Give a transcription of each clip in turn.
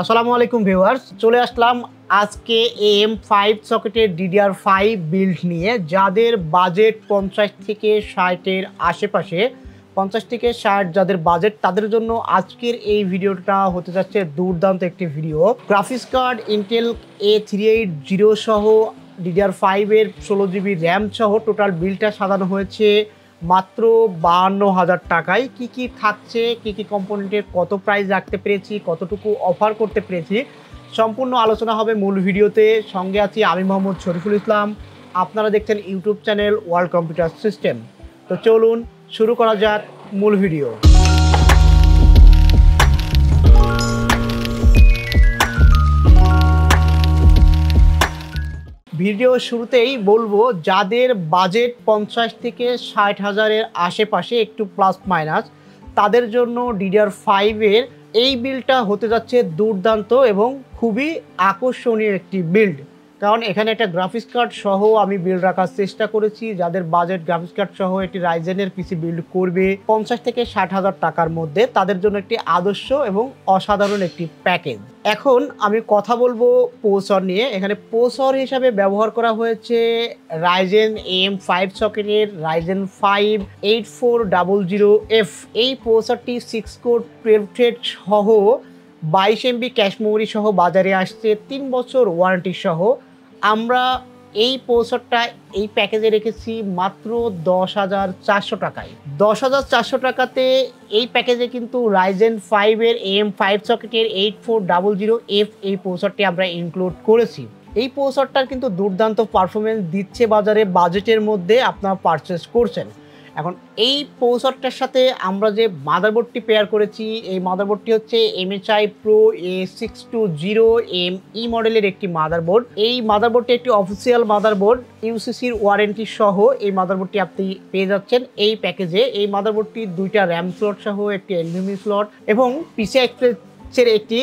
আসসালামু আলাইকুম ভিউয়ার্স, চলে আসলাম আজকে AM5 সকেটের DDR5 বিল্ড নিয়ে। যাদের বাজেট 50 থেকে 60-এর আশেপাশে, 50 থেকে 60 যাদের বাজেট, তাদের জন্য আজকের এই ভিডিওটা হতে যাচ্ছে দুর্দান্ত একটি video. Graphics card Intel A380 সহ DDR5 এর 16GB র্যাম সহ টোটাল বিলটা সাজানো হয়েছে মাত্র 52,000 টাকায়। কি কি থাকছে, কি কি কম্পোনেন্টের কত প্রাইস রাখতে পেরেছি, কতটুকু অফার করতে পেরেছি, সম্পূর্ণ আলোচনা হবে মূল ভিডিওতে। সঙ্গে আছি আমি মোহাম্মদ শরীফুল ইসলাম। আপনারা দেখছেন YouTube channel world computer system. তো চলুন শুরু করা যাক মূল ভিডিও। ভিডিও শুরুতেই বলবো, যাদের বাজেট 50 থেকে 60,000-এর আশেপাশে, একটু প্লাস মাইনাস, তাদের জন্য DDR5 এর এই বিল্ডটা হতে যাচ্ছে দুর্দান্ত এবং খুবই আকর্ষণীয় একটি বিল্ড। কারণ এখানে একটা গ্রাফিক্স কার্ড সহ আমি বিল্ড রাখার চেষ্টা করেছি। যাদের বাজেট গ্রাফিক্স কার্ড সহ একটি রাইজেনের পিসি বিল্ড করবে 50 থেকে 60,000 টাকার মধ্যে, তাদের জন্য একটি আদর্শ এবং অসাধারণ একটি প্যাকেজ। এখন আমি কথা বলবো প্রসেসর নিয়ে। এখানে প্রসেসর হিসাবে ব্যবহার করা হয়েছে রাইজেন AM5 সকেটের রাইজেন 5 8400F। এই প্রসেসরটি 6 কোর 12 থ্রেড সহ 22 MB ক্যাশ মেমোরি সহ বাজারে আসছে 3 বছর ওয়ারেন্টি সহ। আমরা এই প্রসেসরটা এই প্যাকেজে রেখেছি মাত্র 10,400 টাকায়। 10,400 টাকাতে এই প্যাকেজে কিন্তু রাইজেন 5 এর AM5 সকেটের 8400F এই প্রসেসরটি আমরা ইনক্লুড করেছি। এই প্রসেসরটার কিন্তু দুর্দান্ত পারফরমেন্স দিচ্ছে বাজারে, বাজেটের মধ্যে আপনারা পারচেস করছেন। এখন এই প্রসেসরটার সাথে আমরা যে মাদারবোর্ডটি পেয়ার করেছি, এই মাদারবোর্ডটি হচ্ছে MSI Pro A620ME মডেলের একটি মাদারবোর্ড। এই মাদারবোর্ডটি একটি অফিসিয়াল মাদারবোর্ড, ইউসিসির ওয়ারেন্টি সহ এই মাদারবোর্ডটি আপনি পেয়ে যাচ্ছেন এই প্যাকেজে। এই মাদারবোর্ডটি 2টা র্যাম স্লট সহ একটি NVMe স্লট এবং PCI Express-এর একটি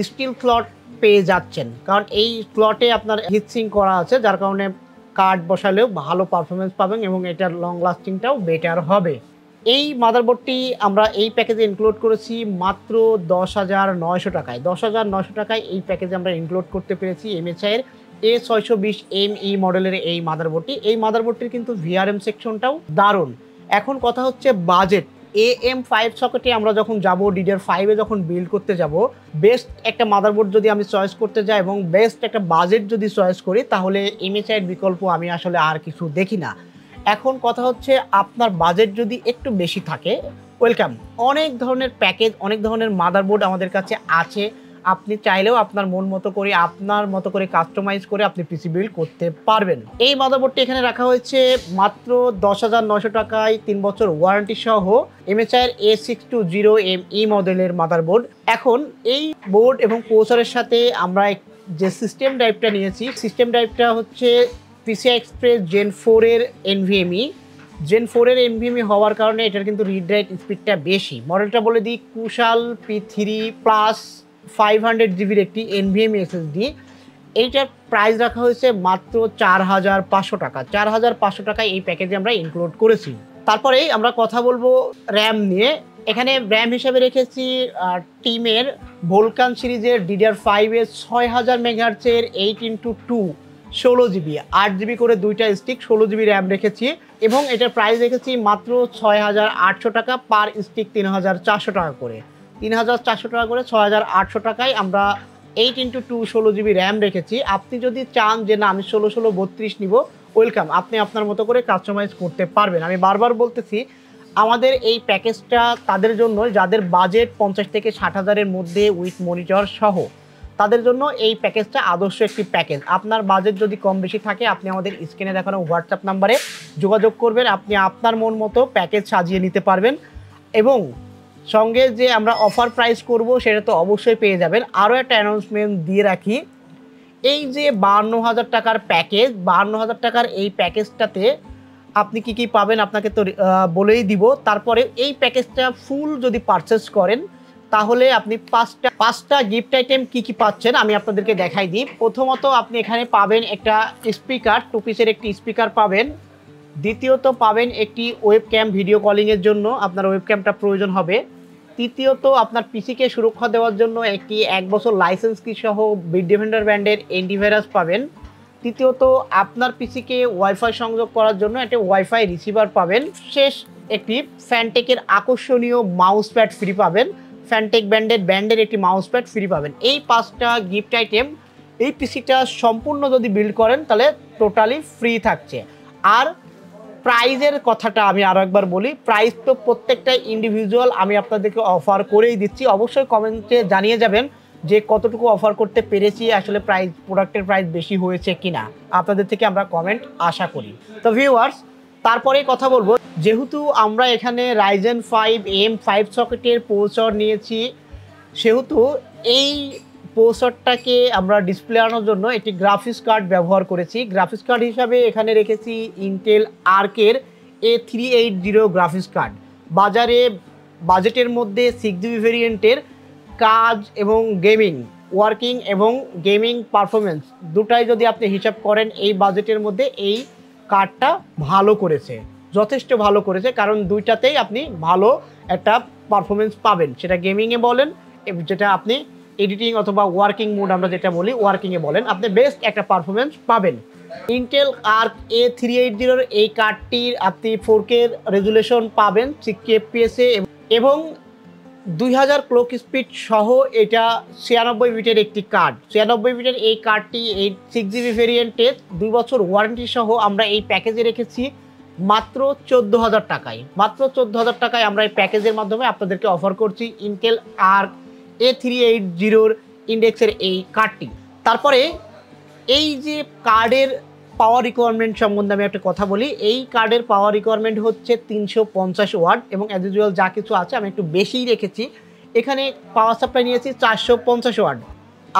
স্টিল স্লট পেয়ে যাচ্ছেন। কারণ এই স্লটে আপনার হিটসিঙ্ক করা আছে, যার কারণে কার্ড বসালেও ভালো পারফরমেন্স পাবেন এবং এটার লং লাস্টিংটাও বেটার হবে। এই মাদারবোর্ডটি আমরা এই প্যাকেজে ইনক্লুড করেছি মাত্র 10,900 টাকায়। 10,900 টাকায় এই প্যাকেজে আমরা ইনক্লুড করতে পেরেছি MSI এর A620ME মডেলের এই মাদারবোর্ডটি। এই মাদারবোর্ডটির কিন্তু VRM সেকশনটাও দারুণ। এখন কথা হচ্ছে বাজেট। AM5 সকেটে আমরা যখন যাব, DDR5-এ যখন বিল্ড করতে যাব, বেস্ট একটা মাদারবোর্ড যদি আমি চয়েস করতে যাই এবং বেস্ট একটা বাজেট যদি চয়েস করি, তাহলে MSI-এর বিকল্প আমি আসলে আর কিছু দেখি না। এখন কথা হচ্ছে, আপনার বাজেট যদি একটু বেশি থাকে, ওয়েলকাম। অনেক ধরনের প্যাকেজ, অনেক ধরনের মাদারবোর্ড আমাদের কাছে আছে। আপনি চাইলেও আপনার মন মতো করে, আপনার মতো করে কাস্টমাইজ করে আপনি পিসি বিল্ড করতে পারবেন। এই মাদারবোর্ডটি এখানে রাখা হয়েছে মাত্র 10,900 টাকায়, 3 বছর ওয়ারেন্টি সহ MSI এর A620ME মডেলের মাদারবোর্ড। এখন এই বোর্ড এবং প্রসেসরের সাথে আমরা যে সিস্টেম ড্রাইভটা নিয়েছি, সিস্টেম ড্রাইভটা হচ্ছে PCI Express Gen 4 এর NVMe। Gen 4 এর NVMe হওয়ার কারণে এটার কিন্তু রিড রাইট স্পিডটা বেশি। মডেলটা বলে দিই, কুশাল P3 প্লাস 500GB একটি NVMe SSD। এইটার প্রাইস রাখা হয়েছে মাত্র 4,500 টাকা। 4,500 টাকায় এই প্যাকেজে আমরা ইনক্লুড করেছি। তারপরেই আমরা কথা বলবো র্যাম নিয়ে। এখানে র্যাম হিসেবে রেখেছি টিমের ভোলকান সিরিজের DDR5 এর 6,000 মেগাহার্টজের 8x2 16GB 8GB করে 2টা স্টিক 16GB র্যাম রেখেছি এবং এটার প্রাইস রেখেছি মাত্র 6,800 টাকা, পার স্টিক 3,400 টাকা করে। 3,400 টাকা করে 6,800 টাকায় আমরা 8x2 16GB র্যাম রেখেছি। আপনি যদি চান যে না আমি 16/16 নিব, ওয়েলকাম, আপনি আপনার মতো করে কাস্টমাইজ করতে পারবেন। আমি বারবার বলতেছি, আমাদের এই প্যাকেজটা তাদের জন্য যাদের বাজেট 50 থেকে 60,000-এর মধ্যে উইথ মনিটর সহ, তাদের জন্য এই প্যাকেজটা আদর্শ একটি প্যাকেজ। আপনার বাজেট যদি কম বেশি থাকে, আপনি আমাদের স্ক্রিনে দেখানো হোয়াটসঅ্যাপ নাম্বারে যোগাযোগ করবেন। আপনি আপনার মন মতো প্যাকেজ সাজিয়ে নিতে পারবেন এবং সঙ্গে যে আমরা অফার প্রাইস করব সেটা তো অবশ্যই পেয়ে যাবেন। আরও একটা অ্যানাউন্সমেন্ট দিয়ে রাখি, এই যে 52,000 টাকার প্যাকেজ, 52,000 টাকার এই প্যাকেজটাতে আপনি কি কি পাবেন আপনাকে তো বলেই দিব। তারপরে এই প্যাকেজটা ফুল যদি পারচেস করেন, তাহলে আপনি পাঁচটা গিফট আইটেম কি কি পাচ্ছেন আমি আপনাদেরকে দেখাই দিই। প্রথমত আপনি এখানে পাবেন একটা স্পিকার, 2 পিসের একটি স্পিকার পাবেন। দ্বিতীয়ত পাবেন একটি ওয়েবক্যাম, ভিডিও কলিংয়ের জন্য আপনার ওয়েবক্যামটা প্রয়োজন হবে। তৃতীয়ত আপনার পিসিকে সুরক্ষা দেওয়ার জন্য একটি 1 বছর লাইসেন্স কি সহ বিটডিফেন্ডার ব্র্যান্ডের অ্যান্টিভাইরাস পাবেন। তৃতীয়ত আপনার পিসিকে ওয়াইফাই সংযোগ করার জন্য একটা ওয়াইফাই রিসিভার পাবেন। শেষ একটি ফ্যানটেকের আকর্ষণীয় মাউস প্যাড ফ্রি পাবেন। ফ্যানটেক ব্র্যান্ডের একটি মাউস প্যাড ফ্রি পাবেন। এই 5টা গিফট আইটেম এই পিসিটা সম্পূর্ণ যদি বিল্ড করেন তাহলে টোটালি ফ্রি থাকছে। আর প্রাইজের কথাটা আমি আরও একবার বলি, প্রাইস তো প্রত্যেকটা ইন্ডিভিজুয়াল আমি আপনাদেরকে অফার করেই দিচ্ছি। অবশ্যই কমেন্টে জানিয়ে যাবেন যে কতটুকু অফার করতে পেরেছি, আসলে প্রাইস প্রোডাক্টের প্রাইস বেশি হয়েছে কিনা, আপনাদের থেকে আমরা কমেন্ট আশা করি। তো ভিউয়ার্স, তারপরে কথা বলবো, যেহেতু আমরা এখানে Ryzen 5 M5 সকেটের প্রসেসর নিয়েছি, সেহেতু এই প্রসেসরটাকে আমরা ডিসপ্লে আনার জন্য একটি গ্রাফিক্স কার্ড ব্যবহার করেছি। গ্রাফিক্স কার্ড হিসাবে এখানে রেখেছি ইন্টেল আর্কের A380 গ্রাফিক্স কার্ড। বাজারে বাজেটের মধ্যে 6GB ভেরিয়েন্টের কাজ এবং গেমিং ওয়ার্কিং এবং গেমিং পারফরমেন্স দুটাই যদি আপনি হিসাব করেন, এই বাজেটের মধ্যে এই কার্ডটা ভালো করেছে, যথেষ্ট ভালো করেছে। কারণ দুইটাতেই আপনি ভালো একটা পারফরমেন্স পাবেন, সেটা গেমিংয়ে বলেন, যেটা আপনি এডিটিং অথবা ওয়ার্কিং মোড আমরা যেটা বলি ওয়ার্কিংয়ে বলেন, আপনি বেস্ট একটা পারফরমেন্স পাবেন। ইন্টেল আর্ক A380 এই কার্ডটির আপনি 4K রেজুলেশন পাবেন 60 FPS এবং 2000 ক্লক স্পিড সহ এটা 96 বিটের একটি কার্ড। 96 বিটের এই কার্ডটি এই 6GB ভেরিয়েন্টের 2 বছর ওয়ারেন্টি সহ আমরা এই প্যাকেজে রেখেছি মাত্র 14,000 টাকায়। মাত্র 14,000 টাকায় আমরা এই প্যাকেজের মাধ্যমে আপনাদেরকে অফার করছি ইন্টেল আর্ক A380 ইন্ডেক্সের এই কার্ডটি। তারপরে এই যে কার্ডের পাওয়ার রিকোয়ারমেন্ট সম্বন্ধে আমি একটা কথা বলি। এই কার্ডের পাওয়ার রিকোয়ারমেন্ট হচ্ছে 350 ওয়াট এবং অ্যাজ ইউজুয়াল যা কিছু আছে আমি একটু বেশিই রেখেছি। এখানে পাওয়ার সাপ্লাই নিয়েছি 450 ওয়াট।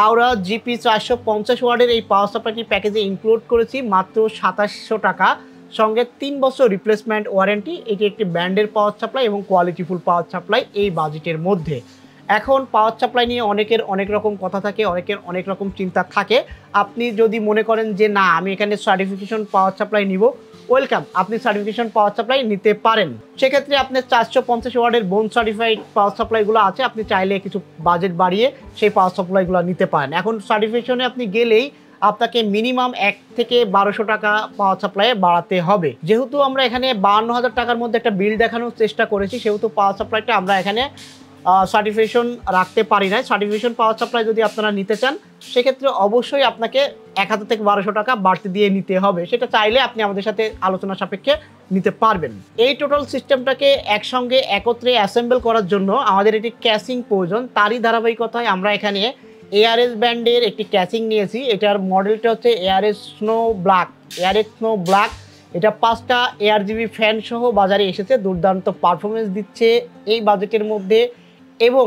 আওরা জিপি 450 ওয়াটের এই পাওয়ার সাপ্লাইটি প্যাকেজে ইনক্লুড করেছি মাত্র 2700 টাকা, সঙ্গে 3 বছর রিপ্লেসমেন্ট ওয়ারেন্টি। এটি একটি ব্র্যান্ডের পাওয়ার সাপ্লাই এবং কোয়ালিটিফুল পাওয়ার সাপ্লাই এই বাজেটের মধ্যে। এখন পাওয়ার সাপ্লাই নিয়ে অনেকের অনেক রকম কথা থাকে, অনেকের অনেক রকম চিন্তা থাকে। আপনি যদি মনে করেন যে না আমি এখানে সার্টিফিকেশন পাওয়ার সাপ্লাই নিব, ওয়েলকাম, আপনি সার্টিফিকেশন পাওয়ার সাপ্লাই নিতে পারেন। সেক্ষেত্রে আপনার 450 ওয়াটের বোন সার্টিফাইড পাওয়ার সাপ্লাইগুলো আছে, আপনি চাইলে কিছু বাজেট বাড়িয়ে সেই পাওয়ার সাপ্লাইগুলো নিতে পারেন। এখন সার্টিফিকেশনে আপনি গেলেই আপনাকে মিনিমাম 1 থেকে 1200 টাকা পাওয়ার সাপ্লাই বাড়াতে হবে। যেহেতু আমরা এখানে 52,000 টাকার মধ্যে একটা বিল দেখানোর চেষ্টা করেছি, সেহেতু পাওয়ার সাপ্লাইটা আমরা এখানে সার্টিফিকেশন রাখতে পারি না। সার্টিফিকেশন পাওয়ার সাপ্লাই যদি আপনারা নিতে চান, সেক্ষেত্রে অবশ্যই আপনাকে 1000 থেকে 1200 টাকা বাড়তি দিয়ে নিতে হবে। সেটা চাইলে আপনি আমাদের সাথে আলোচনা সাপেক্ষে নিতে পারবেন। এই টোটাল সিস্টেমটাকে একসঙ্গে একত্রে অ্যাসেম্বল করার জন্য আমাদের একটি ক্যাসিং প্রয়োজন। তারই ধারাবাহিকতায় আমরা এখানে ARS ব্র্যান্ডের একটি ক্যাসিং নিয়েছি। এটার মডেলটা হচ্ছে ARS snow black. ARS snow black এটা 5টা ARGB ফ্যান সহ বাজারে এসেছে, দুর্দান্ত পারফরমেন্স দিচ্ছে এই বাজেটের মধ্যে এবং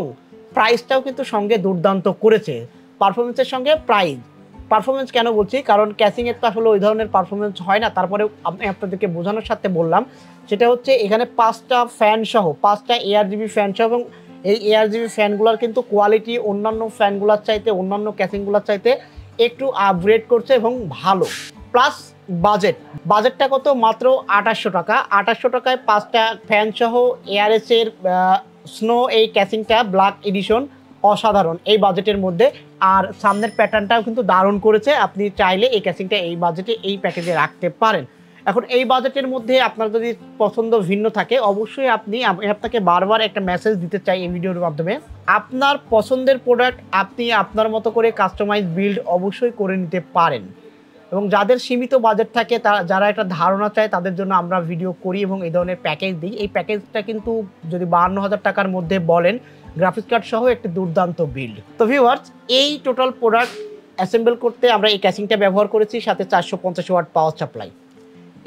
প্রাইসটাও কিন্তু সঙ্গে দুর্দান্ত করেছে। পারফরমেন্সের সঙ্গে পারফরমেন্স কেন বলছি, কারণ ক্যাসিংয়ের তো আসলে ওই ধরনের পারফরমেন্স হয় না, তারপরে আমি আপনাদেরকে বোঝানোর সাথে বললাম। সেটা হচ্ছে এখানে 5টা ফ্যান সহ 5টা ARGB ফ্যান সহ, এবং এই ARGB ফ্যানগুলোর কিন্তু কোয়ালিটি অন্যান্য ফ্যানগুলোর চাইতে, অন্যান্য ক্যাসিংগুলোর চাইতে একটু আপগ্রেড করছে এবং ভালো। প্লাস বাজেটটা কত, মাত্র 2800 টাকা। 2800 টাকায় 5টা ফ্যান সহ ARS এর স্নো এই ক্যাসিংটা ব্ল্যাক এডিশন অসাধারণ এই বাজেটের মধ্যে। আর সামনের প্যাটার্নটাও কিন্তু দারুণ করেছে। আপনি চাইলে এই ক্যাসিংটা এই বাজেটে এই প্যাকেজে রাখতে পারেন। এখন এই বাজেটের মধ্যে আপনার যদি পছন্দ ভিন্ন থাকে, অবশ্যই আমি আপনাকে বারবার একটা মেসেজ দিতে চাই এই ভিডিওর মাধ্যমে, আপনার পছন্দের প্রোডাক্ট আপনি আপনার মতো করে কাস্টমাইজ বিল্ড অবশ্যই করে নিতে পারেন। এবং যাদের সীমিত বাজেট থাকে, যারা একটা ধারণা চায়, তাদের জন্য আমরা ভিডিও করি এবং এই ধরনের প্যাকেজ দিই। এই প্যাকেজটা কিন্তু যদি 52,000 টাকার মধ্যে বলেন, গ্রাফিক্স কার্ড সহ একটি দুর্দান্ত বিল্ড। তো ভিউয়ার্স, এই টোটাল প্রোডাক্ট অ্যাসেম্বল করতে আমরা এই ক্যাসিংটা ব্যবহার করেছি, সাথে 450 ওয়াট পাওয়ার সাপ্লাই।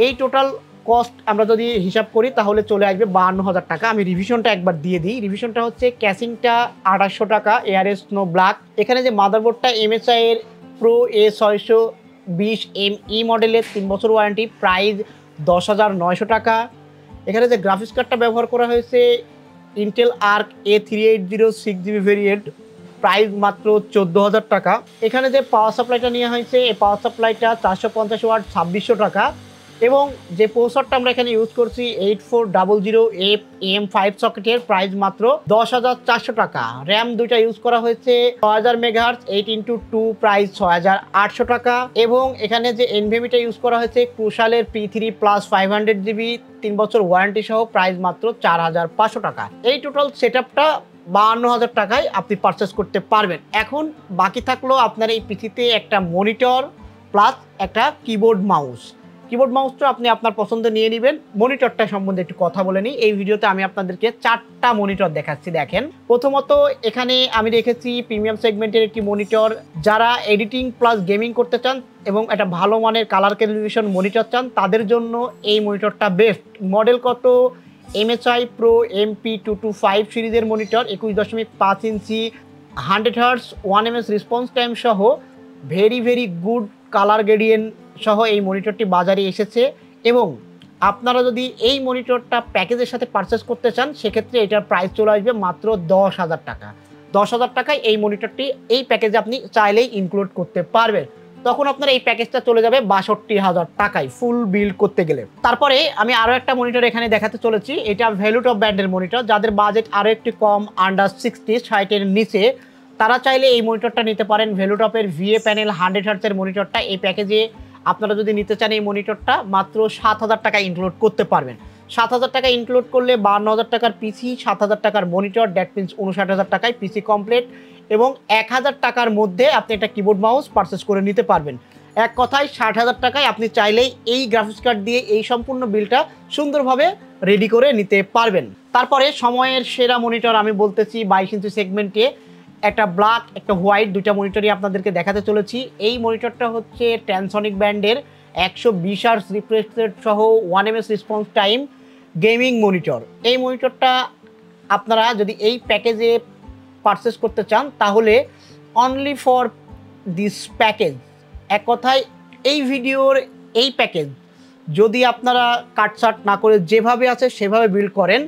এই টোটাল কস্ট আমরা যদি হিসাব করি তাহলে চলে আসবে 52,000 টাকা। আমি রিভিশনটা একবার দিয়ে দিই। রিভিশনটা হচ্ছে ক্যাসিংটা 2800 টাকা ARS স্নো ব্ল্যাক। এখানে যে মাদারবোর্ডটা MSI এর প্রো A620ME মডেলের 3 বছর ওয়ারেন্টি, প্রাইস 10,900 টাকা। এখানে যে গ্রাফিক্স কার্ডটা ব্যবহার করা হয়েছে Intel arc A380 6GB variant, price মাত্র 14,000 টাকা। এখানে যে পাওয়ার সাপ্লাইটা নেওয়া হয়েছে, এই পাওয়ার সাপ্লাইটা 450 ওয়াট 2600 টাকা। এবং যে প্রসেসরটা আমরা এখানে ইউজ করছি 8400F AM5 সকেটের, প্রাইস মাত্র 10,400 টাকা। র্যাম দুইটা ইউজ করা হয়েছে 6000 মেগাহার্টজ 8x2, প্রাইস 6,800 টাকা। এবং এখানে যে এনভিএমিটা ইউজ করা হয়েছে ক্রুশালের P3 প্লাস 500GB 3 বছর ওয়ারেন্টি সহ, প্রাইস মাত্র 4,500 টাকা। এই টোটাল সেটআপটা 52,000 টাকায় আপনি পারচেস করতে পারবেন। এখন বাকি থাকলো আপনার এই পিসিতে একটা মনিটর প্লাস একটা কিবোর্ড মাউসটা আপনি আপনার পছন্দ নিয়ে নেবেন। মনিটরটা সম্বন্ধে একটু কথা বলে নিই। এই ভিডিওতে আমি আপনাদেরকে 4টা মনিটর দেখাচ্ছি। দেখেন, প্রথমত এখানে আমি রেখেছি প্রিমিয়াম সেগমেন্টের একটি মনিটর। যারা এডিটিং প্লাস গেমিং করতে চান এবং একটা ভালো মানের কালার ক্যালিব্রেশন মনিটর চান, তাদের জন্য এই মনিটরটা বেস্ট। মডেল কত MSI Pro MP225 সিরিজের মনিটর, 21.5 ইঞ্চি, 100 হার্টজ 1ms রেসপন্স টাইম সহ ভেরি গুড কালার গ্রেডিয়েন্ট সহ এই মনিটরটি বাজারে এসেছে। এবং আপনারা যদি এই মনিটরটা প্যাকেজের সাথে পারচেস করতে চান, সেক্ষেত্রে এটার প্রাইস চলে আসবে মাত্র 10,000 টাকা। 10,000 টাকায় এই মনিটরটি এই প্যাকেজে আপনি চাইলেই ইনক্লুড করতে পারবেন। তখন আপনার এই প্যাকেজটা চলে যাবে 62,000 টাকায় ফুল বিল্ড করতে গেলে। তারপরে আমি আরও একটা মনিটর এখানে দেখাতে চলেছি। এটা ভ্যালুটপ ব্র্যান্ডের মনিটর। যাদের বাজেট আরও একটু কম, আন্ডার 60 নিচে, তারা চাইলে এই মনিটরটা নিতে পারেন। ভ্যালুটপের VA প্যানেল 100 হার্টজের মনিটরটা এই প্যাকেজে আপনারা যদি নিতে চান, এই মনিটরটা মাত্র 7,000 টাকা ইনক্লুড করতে পারবেন। 7,000 টাকা ইনক্লুড করলে 52,000 টাকার পিসি, 7,000 টাকার মনিটর, দ্যাট মিনস 59,000 টাকায় পিসি কমপ্লিট। এবং 1,000 টাকার মধ্যে আপনি একটা কিবোর্ড মাউস পারচেস করে নিতে পারবেন। এক কথায় 60,000 টাকায় আপনি চাইলেই এই গ্রাফিক্স কার্ড দিয়ে এই সম্পূর্ণ বিলটা সুন্দরভাবে রেডি করে নিতে পারবেন। তারপরে সময়ের সেরা মনিটর আমি বলতেছি 22 ইঞ্চি সেগমেন্টে একটা ব্ল্যাক একটা হোয়াইট, দুইটা মনিটরই আপনাদেরকে দেখাতে চলেছি। এই মনিটরটা হচ্ছে ট্যানসনিক ব্র্যান্ডের 120 হার্টজ রিফ্রেশ রেট সহ 1ms response time gaming monitor. এই মনিটরটা আপনারা যদি এই প্যাকেজে পারচেস করতে চান, তাহলে অনলি ফর দিস প্যাকেজ, এক কথায় এই ভিডিওর এই প্যাকেজ যদি আপনারা কাটছাট না করে যেভাবে আছে সেভাবে বিল্ড করেন,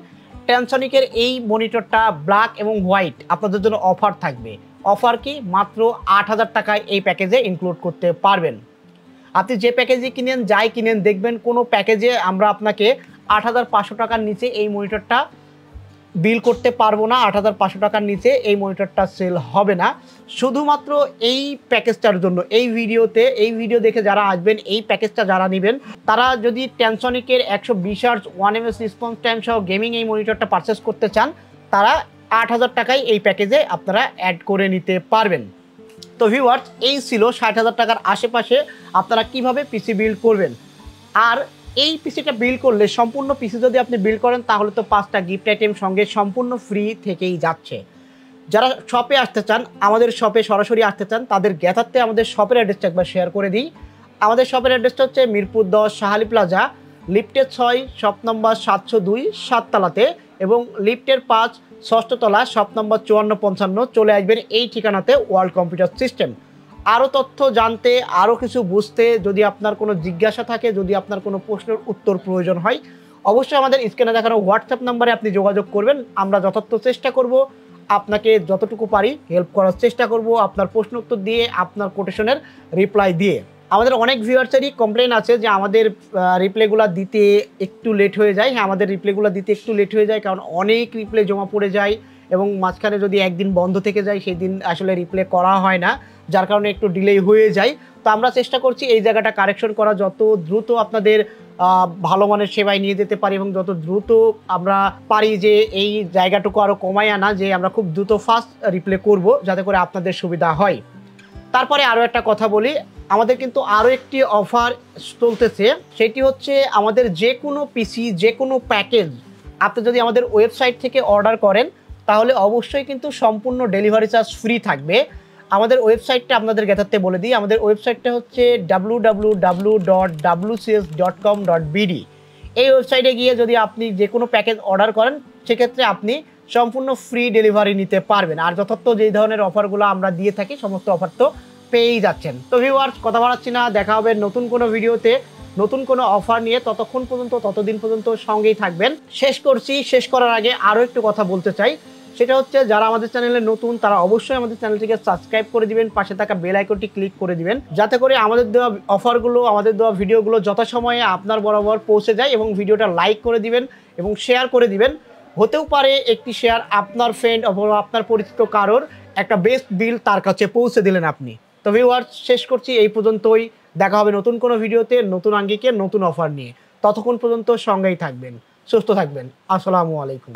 ট্যানসনিকের এই মনিটরটা ব্ল্যাক এবং হোয়াইট আপনাদের জন্য অফার থাকবে। অফার কি? মাত্র 8,000 টাকায় এই প্যাকেজে ইনক্লুড করতে পারবেন। আপনি যে প্যাকেজে কিনেন, যাই কিনেন, দেখবেন কোনো প্যাকেজে আমরা আপনাকে 8,500 টাকার নিচে এই মনিটরটা বিল করতে পারবো না। 8,500 টাকার নিচে এই মনিটরটা সেল হবে না। শুধুমাত্র এই প্যাকেজটার জন্য এই ভিডিও দেখে যারা আসবেন, এই প্যাকেজটা যারা নেবেন, তারা যদি ট্যানসনিকের 120 হার্টজ 1ms রেসপন্স টাইম সহ গেমিং এই মনিটরটা পারচেস করতে চান, তারা 8,000 টাকায় এই প্যাকেজে আপনারা অ্যাড করে নিতে পারবেন। তো ভিউয়ার্স, এই ছিল 60,000 টাকার আশেপাশে আপনারা কিভাবে পিসি বিল্ড করবেন। আর এই পিসিটা বিল্ড করলে, সম্পূর্ণ পিসি যদি আপনি বিল্ড করেন, তাহলে তো 5টা গিফট আইটেম সঙ্গে সম্পূর্ণ ফ্রি থেকেই যাচ্ছে। যারা শপে আসতে চান, আমাদের শপে সরাসরি আসতে চান, তাদের জ্ঞাতার্থে আমাদের শপের অ্যাড্রেসটা একবার শেয়ার করে দিই। আমাদের শপের অ্যাড্রেসটা হচ্ছে মিরপুর 10 শাহালি প্লাজা, লিফটের 6 শপ নম্বর 702 7 তলাতে, এবং লিফটের 5 ষষ্ঠ তলা শপ নম্বর 5455। চলে আসবেন এই ঠিকানাতে, ওয়ার্ল্ড কম্পিউটার সিস্টেম। আরও তথ্য জানতে, আরও কিছু বুঝতে, যদি আপনার কোনো জিজ্ঞাসা থাকে, যদি আপনার কোনো প্রশ্নের উত্তর প্রয়োজন হয়, অবশ্যই আমাদের স্ক্রিনে দেখানো হোয়াটসঅ্যাপ নাম্বারে আপনি যোগাযোগ করবেন। আমরা যথার্থ চেষ্টা করব, আপনাকে যতটুকু পারি হেল্প করার চেষ্টা করব, আপনার প্রশ্ন উত্তর দিয়ে, আপনার কোটেশনের রিপ্লাই দিয়ে। আমাদের অনেক ভিউয়ার্সেরই কমপ্লেন আছে যে আমাদের রিপ্লাইগুলো দিতে একটু লেট হয়ে যায়। হ্যাঁ, আমাদের রিপ্লাইগুলো দিতে একটু লেট হয়ে যায়, কারণ অনেক রিপ্লাই জমা পড়ে যায় এবং মাঝখানে যদি একদিন বন্ধ থেকে যায়, সেই দিন আসলে রিপ্লাই করা হয় না, যার কারণে একটু ডিলে হয়ে যায়। তো আমরা চেষ্টা করছি এই জায়গাটা কারেকশন করা, যত দ্রুত আপনাদের ভালো মানের সেবায় নিয়ে যেতে পারি এবং যত দ্রুত আমরা পারি যে এই জায়গাটুকু আরও কমায় আনা, যে আমরা খুব দ্রুত ফাস্ট রিপ্লাই করব, যাতে করে আপনাদের সুবিধা হয়। তারপরে আরও একটা কথা বলি, আমাদের কিন্তু আরও একটি অফার চলতেছে। সেটি হচ্ছে আমাদের যে কোনো পিসি, যে কোনো প্যাকেজ আপনি যদি আমাদের ওয়েবসাইট থেকে অর্ডার করেন, তাহলে অবশ্যই কিন্তু সম্পূর্ণ ডেলিভারি চার্জ ফ্রি থাকবে। আমাদের ওয়েবসাইটটা আপনাদের জ্ঞাতার্থে বলে দিই। আমাদের ওয়েবসাইটটা হচ্ছে www.wcs.com.bd। এই ওয়েবসাইটে গিয়ে যদি আপনি যে কোনো প্যাকেজ অর্ডার করেন, সেক্ষেত্রে আপনি সম্পূর্ণ ফ্রি ডেলিভারি নিতে পারবেন। আর যথার্থ যেই ধরনের অফারগুলো আমরা দিয়ে থাকি, সমস্ত অফার তো পেয়েই যাচ্ছেন। তো ভিউয়ার্স, কথা বাড়াচ্ছি না, দেখা হবে নতুন কোনো ভিডিওতে নতুন কোনো অফার নিয়ে। ততদিন পর্যন্ত সঙ্গেই থাকবেন। শেষ করার আগে আরও একটু কথা বলতে চাই। সেটা হচ্ছে যারা আমাদের চ্যানেলে নতুন তারা অবশ্যই আমাদের চ্যানেলটিকে সাবস্ক্রাইব করে দিবেন, পাশে থাকা বেল আইকনটি ক্লিক করে দিবেন, যাতে করে আমাদের দেওয়া অফারগুলো, আমাদের দেওয়া ভিডিওগুলো যথাসময়ে আপনার বরাবর পৌঁছে যায়। এবং ভিডিওটা লাইক করে দিবেন এবং শেয়ার করে দিবেন। হতেও পারে একটি শেয়ার আপনার ফ্রেন্ড অথবা আপনার পরিচিত কারোর একটা বেস্ট ডিল তার কাছে পৌঁছে দিলেন আপনি। তো ভিউয়ার্স, শেষ করছি এই পর্যন্তই। দেখা হবে নতুন কোনো ভিডিওতে, নতুন আঙ্গিকে, নতুন অফার নিয়ে। ততক্ষণ পর্যন্ত সঙ্গেই থাকবেন, সুস্থ থাকবেন। আসসালামু আলাইকুম।